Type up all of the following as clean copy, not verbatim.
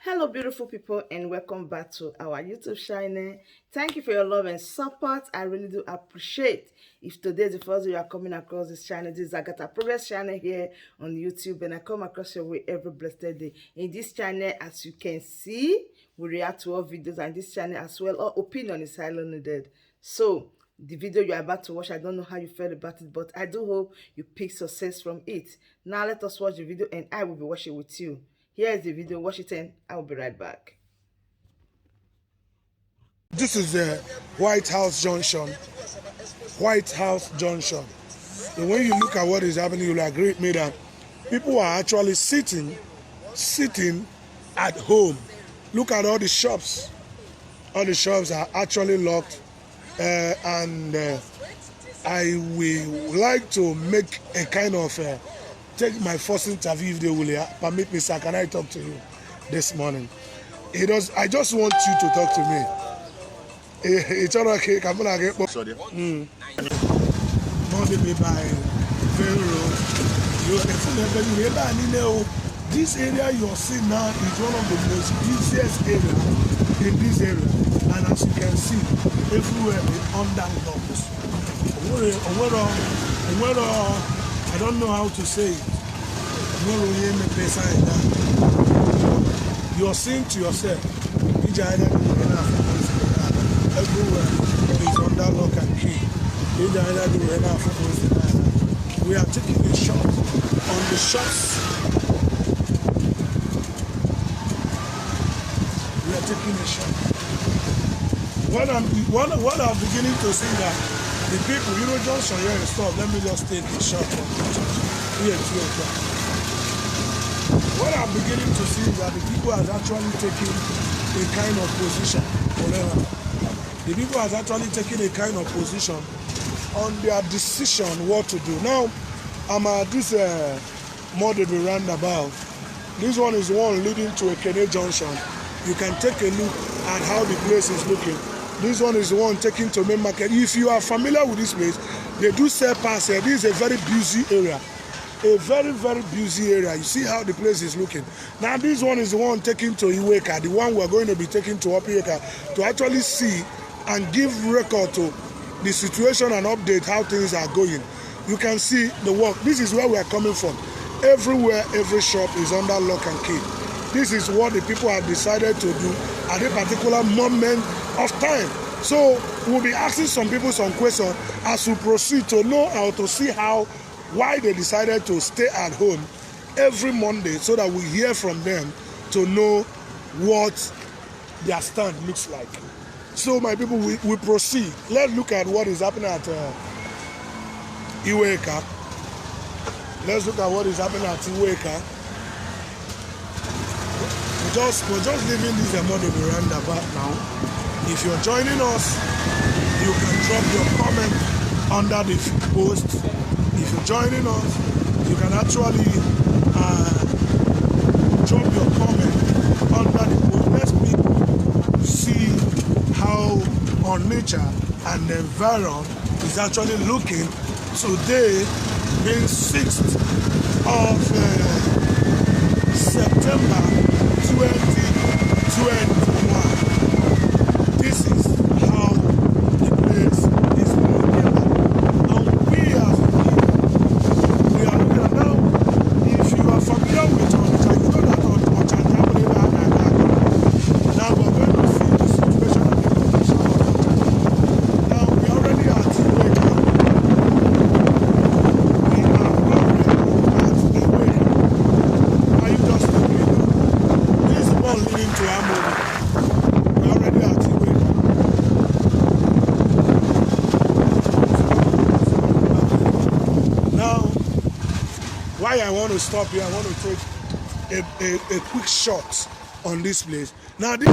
Hello, beautiful people, and welcome back to our YouTube channel. Thank you for your love and support. I really do appreciate. If today is the first day you are coming across this channel, this is Agatha Progress channel here on YouTube, and I come across your way every blessed day. In this channel, as you can see, we react to all videos, and this channel as well, all opinion is highly needed. So, the video you're about to watch, I don't know how you felt about it, but I do hope you pick success from it. Now, let us watch the video, and I will be watching with you. Here is the video. Watch it and I will be right back. This is the White House Junction. White House Junction. And when you look at what is happening, you'll agree with me that people are actually sitting at home. Look at all the shops. All the shops are actually locked. And I will like to make a kind of take my first interview if they will permit me, sir. Can I talk to you this morning? I just want you to talk to me. It's all okay. Come on, again. Sorry. Monday by Pharaoh. This area you're seeing now is one of the most busiest areas in this area, and as you can see, everywhere is under dogs. I don't know how to say it. You're saying to yourself, everywhere is under lock and key. We are taking a shot on the shots. We are taking a shot. What I'm beginning to see that the people, Johnson here and stuff, let me just take a shot from the church. Here, 2 o'clock. What I'm beginning to see is that the people are actually taking a kind of position. Whatever. The people are actually taking a kind of position on their decision what to do. Now, I'm at this Modern roundabout. This one is the one leading to a Kene Junction. You can take a look at how the place is looking. This one is the one taking to main market. If you are familiar with this place, they do sell pass here. This is a very busy area. A very, very busy area. You see how the place is looking. Now, this one is the one taking to Iweka, the one we're going to be taking to Opieka, to actually see and give record to the situation and update how things are going. You can see the work. This is where we are coming from. Everywhere, every shop is under lock and key. This is what the people have decided to do at a particular moment of time. So we'll be asking some people some questions as we proceed to know how to see why they decided to stay at home every Monday, so that we hear from them to know what their stand looks like. So my people, we proceed. Let's look at what is happening at Iweka. Let's look at what is happening at Iweka. We're just leaving this Emodo roundabout now. If you're joining us, you can drop your comment under the post. If you're joining us, you can actually drop your comment under the post. Let's see how Onisha and the environment is actually looking today, being 6th of September 2021. This is how the place is looking. And we are looking at now. If you are familiar with Onisha, you know that Onisha. Now we're going to see the situation of the condition of Onisha. Now we are already at Iweka. We are already at Iweka. Are you just looking? This is one leading to Amori. We are already at Iweka. Now, why I want to stop here, I want to take a quick shot on this place. Now, this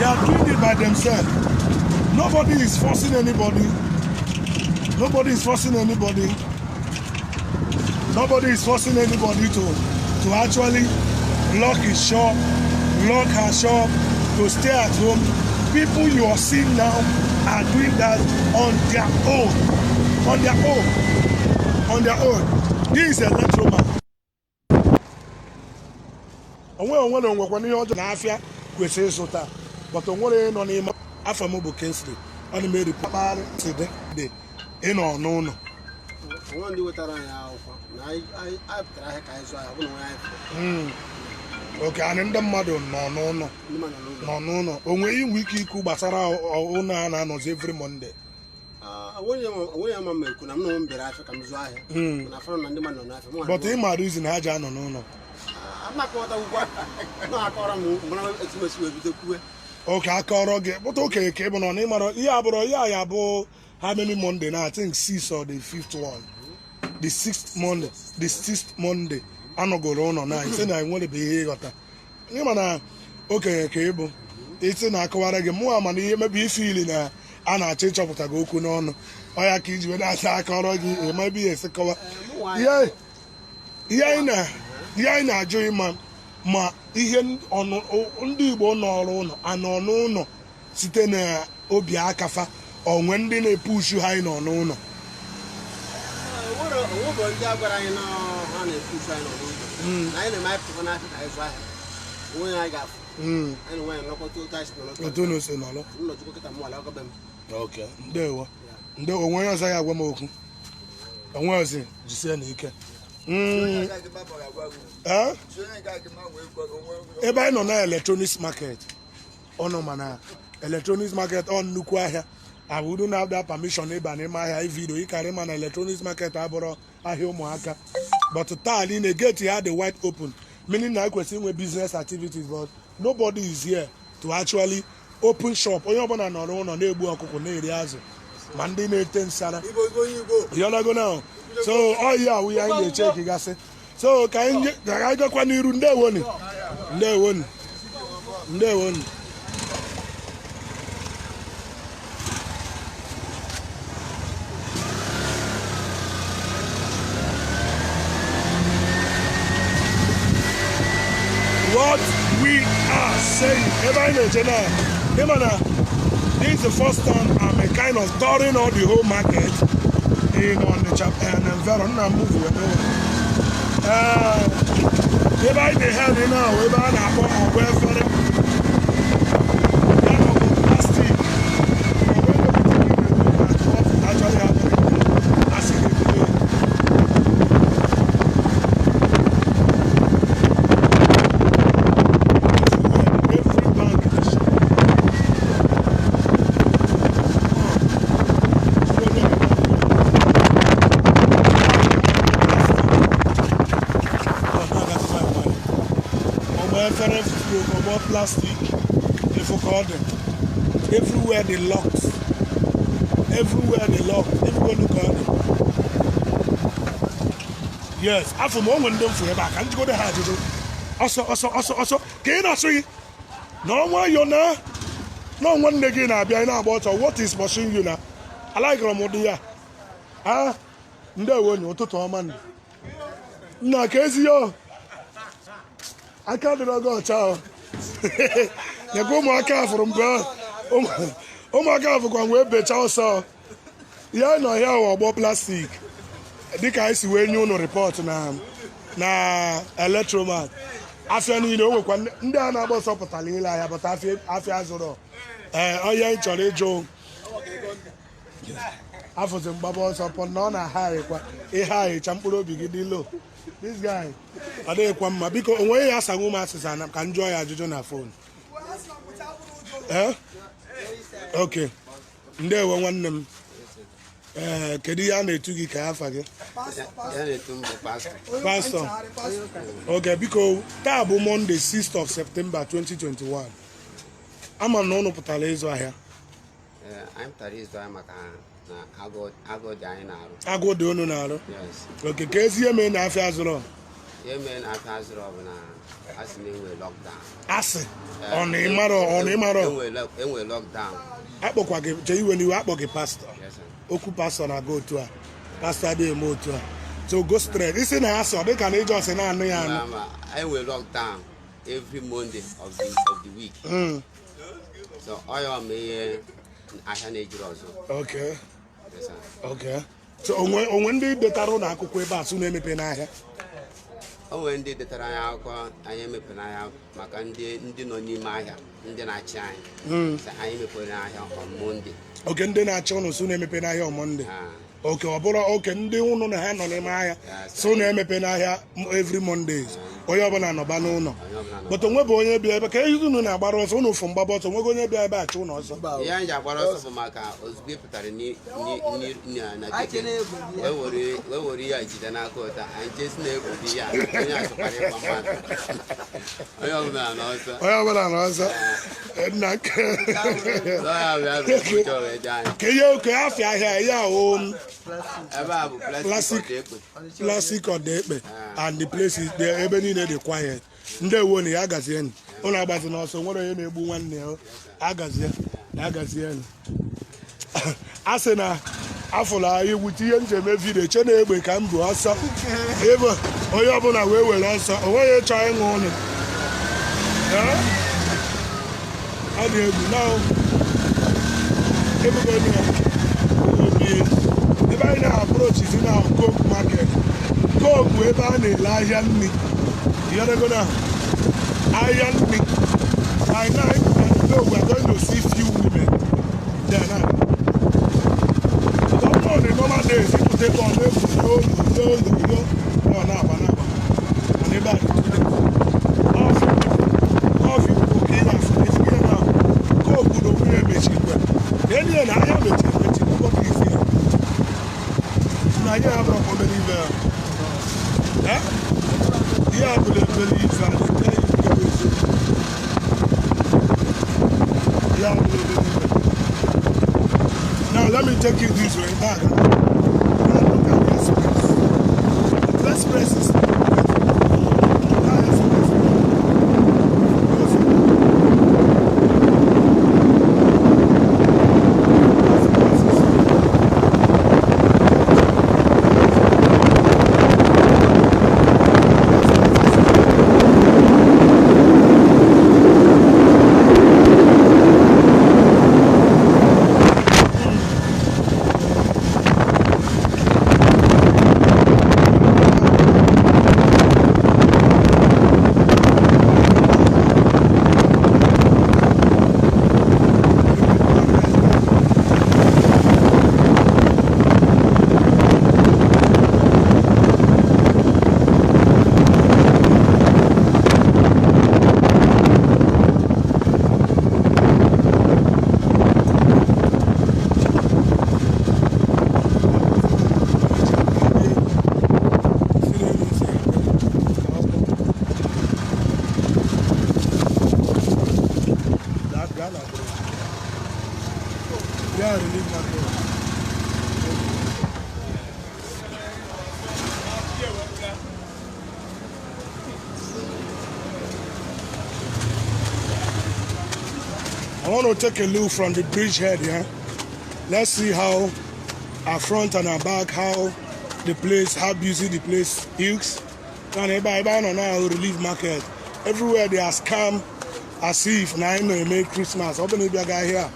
are doing it by themselves. Nobody is forcing anybody. Nobody is forcing anybody. Nobody is forcing anybody to actually lock his shop, lock her shop, to stay at home. People you are seeing now are doing that on their own. On their own. On their own. This is a electro man. Onwe onwekwa n'ihe ọjọọ n'afịa kwesịrị ịzụta, but onwere nọ n'ime afọ m bụ Kingsley. Ọ na eme ripọtari dị ịnọ n'ụlọ. Onwe ndị wetara anyị akwụkwọ na anyị pụtara ahịa ka anyị zụọ ahịa, ọ bụ na onwe anyị pụtara. Oke, anyị ndị mmadụ nọ n'ụlọ. Onwe inwe ike ikwu gbasara ụlọ a na-anọzi every Monday. Onwe ya ma m ekwu na m na m bịara afịa ka m zụọ ahịa. Na afọ na ndị mmadụ nọ n'afịa. But ị ma reason ha ji anọ n'ụlọ. Okay, akọrọ gị, but okay, ka ịbụ na ịmara ihe abụrụ ihe ya bụ how many Monday now? I think 6 or the 5th one. The 6th Monday. Anọgoro ụlọ na ise na enwere bụ ihe ịghọta. Ịma na okenye ka ịbụ isi na-akọwara gị mụ ama na ihe mebi ife ili na a na-achọ ịchọpụta gị okwu n'ọnụ. Ọ ya ka iji wee na-asa akọrọ gị emebi ihe esi kọwa. Ihe anyị na-ajụ ịma ma ihe ndị Igbo nọrọ ụlọ anọ n'ụlọ site na obi akafa onwe ndị na-epushu ha nọ n'ụlọ. Ndị agwara anyị na ha na-epushu anyị nọ n'ụlọ. Anyị na-emepụta n'afịa ka anyị zụọ ahịa. Onwe anyị ga-afụ. Anyị na nwaanyị nọkọta otu anyị si nọrọ. Otu na ose nọrọ. Nnọchukwu kịta m wala ọgọbe m. Okay, ndewo. Ndewo, onwe onye ọzọ ya agwa m okwu. Onwe ọzọ jisie na ike. Ebe anyị nọ na electronics market, ọ nọ mana electronics market ọ nnukwu ahịa. I wouldn't have that permission ịba n'ime ahịa video ịkarị ma na electronics market abụrụ ahịa ụmụaka. But taa in a gate ya the wide open, meaning na ekwesị inwe business activities, but nobody is here to actually open shop. Onye ọbụla nọrọ ụlọ na-egbu ọkụkọ na-eri azụ ma ndị na-ete nsara. Yọlago now. So all ya we are in the check gasị. So ka anyị gakwa n'iru. Ndewonu. What we are saying, this is the first time I'm a kind of touring all the whole market in Onisha and environment movie. Everybody they have now, everybody na plastic. Actually plastic, if you call them. Everywhere they locked. Everywhere look at them. Yes, after more when them for back, and you go to hard to do. Also, can I see? No one you know. No one again I be about what is pushing you now. I like Ramodia. Ah, no one you to man. Na case yo. I can't go, child. You go my car from God. Oh my God, for going way better also. Yeah, no, here about plastic. The guys when you no report na electroman. After you know when ndị a na-agba ọsọ pụtara ile ahịa but afịa zụrụ onye chọrọ ịjụ afọzi mgbaba ọsọ pọ na ọ na-ahagharịkwa ihe ahịcha mkpụrụ obi gị dị low. This guy ọ dịghịkwa mma biko onwe ya asanwụ m asịsa na ka m jụọ ya ajụjụ na fon. Okay, ndewo nwanne m. Kedu ihe a na-etu gị ka afa gị? Pastor. Okay, biko taa bụ Monday 6th of September 2021. Ama na ụnụ pụtara ịzụ ahịa. Anyị pụtara ịzụ ahịa maka na agụ dị anyị na-arụ. Agụ dị unu na-arụ? Yes. Okay, ka ezi ihe mee na afịa azụrụ? Yeah, man, I pass it over now. I see them with lockdown. Asị ọ na ịmarọ Enwe lockdown. akpọkwa gị chee iwe n'iwe akpọ gị pastọ Yes, sir. okwu pastọ na-aga otu a pastọ adịghị eme otu a so go straight isi na ya sọ dịka na ịjọ sị na-anụ ya anụ Enwe lockdown every Monday of the week. So all me ahịa na-ejiri ọzọ. okay Yes, sir. okay so onwe ndị detara ụlọ akwụkwọ ebe a sụ na-emepe n'ahịa O nwere ndị detara anyị akwụkwọ anyị emepe n'ahịa maka ndị nọ n'ime ahịa ndị na-achị anyị. So anyị mepere n'ahịa on Monday. oke ndị na-achị ụnụ sụ na-emepe n'ahịa ọmọnde oke ọ bụrụ oke ndị ụnụ na ha nọ n'ime ahịa sụ na-emepe n'ahịa every Mondays onye ọbụla nọba n'ụlọ but onwe bụ onye bịa ebe ka ihe unu na-agbara ọsọ ụnụ fụ mgbaba ọsọ onwego onye bịa ebe achụ ụlọ ọsọ Ihe anyị ji agbara ọsọ bụ maka ozugbo ị pụtara na keke wee were ya ejide n'aka ụta anyị jesi na-egwudi ya onye achọkwara ịgba mmadụ onye ọbụla n'ọsọ onye ọbụla n'ọsọ nna nke ya bịa bịa wee dị anyị ka ihe oke afịa ahịa ya o ebe a bụ plastic ọdaekpe and the place is there ebe niile dị quiet ndị ewo na ya gazie nụ ụlọ agbazi n'ọsọ nwere onye na-egbu nwanne ya agazie nụ a sị na afụla anyị wute ihe njem vidio che na-egbe ka m bụ ọsọ ebe onye ọbụla wee were ọsọ o nweghị ịchọ ịṅụ ụlọ ọ dị egwu na ebe anyị na-apụrochizi na Coke market Coke bụ ebe a na-ele ahịa nri ịghọtago na ahịa nri by night we are going to see few women there now. But on the normal days people take on yo no na-aba and ebe a ọfị oke ya afọ na Coke na onwe ya mechikwa enyi na ahịa mechi ọgbọkọ isi ya na anyị abụrụ obere ibe ya ihe a bụla ebere ife a now let me take you this way back. Now look at the express. The express is I want to take a look from the bridgehead here. Let's see how our front and our back, how busy the place is. And everybody now relief market. Everywhere they are scam as if now they make Christmas. Open a guy here,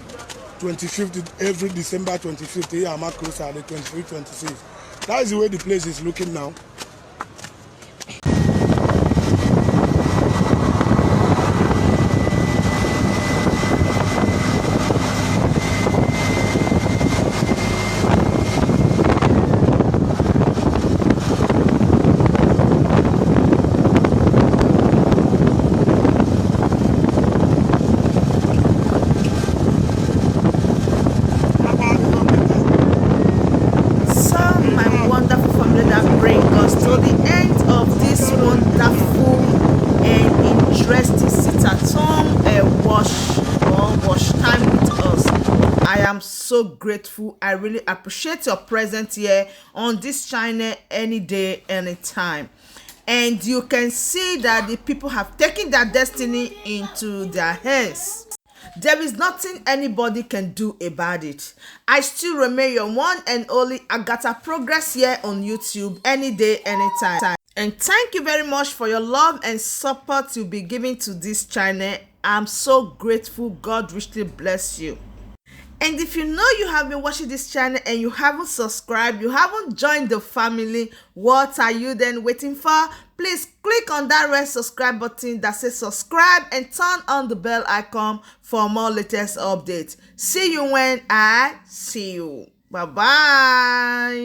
25th, every December 25th, here I'm at closer, the 23, 26. That's the way the place is looking now. So grateful. I really appreciate your presence here on this channel any day, anytime. and you can see that the people have taken their destiny into their hands. There is nothing anybody can do about it. I still remain your one and only Agatha Progress here on YouTube, any day, anytime. And thank you very much for your love and support you'll be giving to this channel. I'm so grateful. God richly bless you. And if you know you have been watching this channel and you haven't subscribed, you haven't joined the family, what are you then waiting for? Please click on that red subscribe button that says subscribe and turn on the bell icon for more latest updates. See you when I see you. Bye-bye.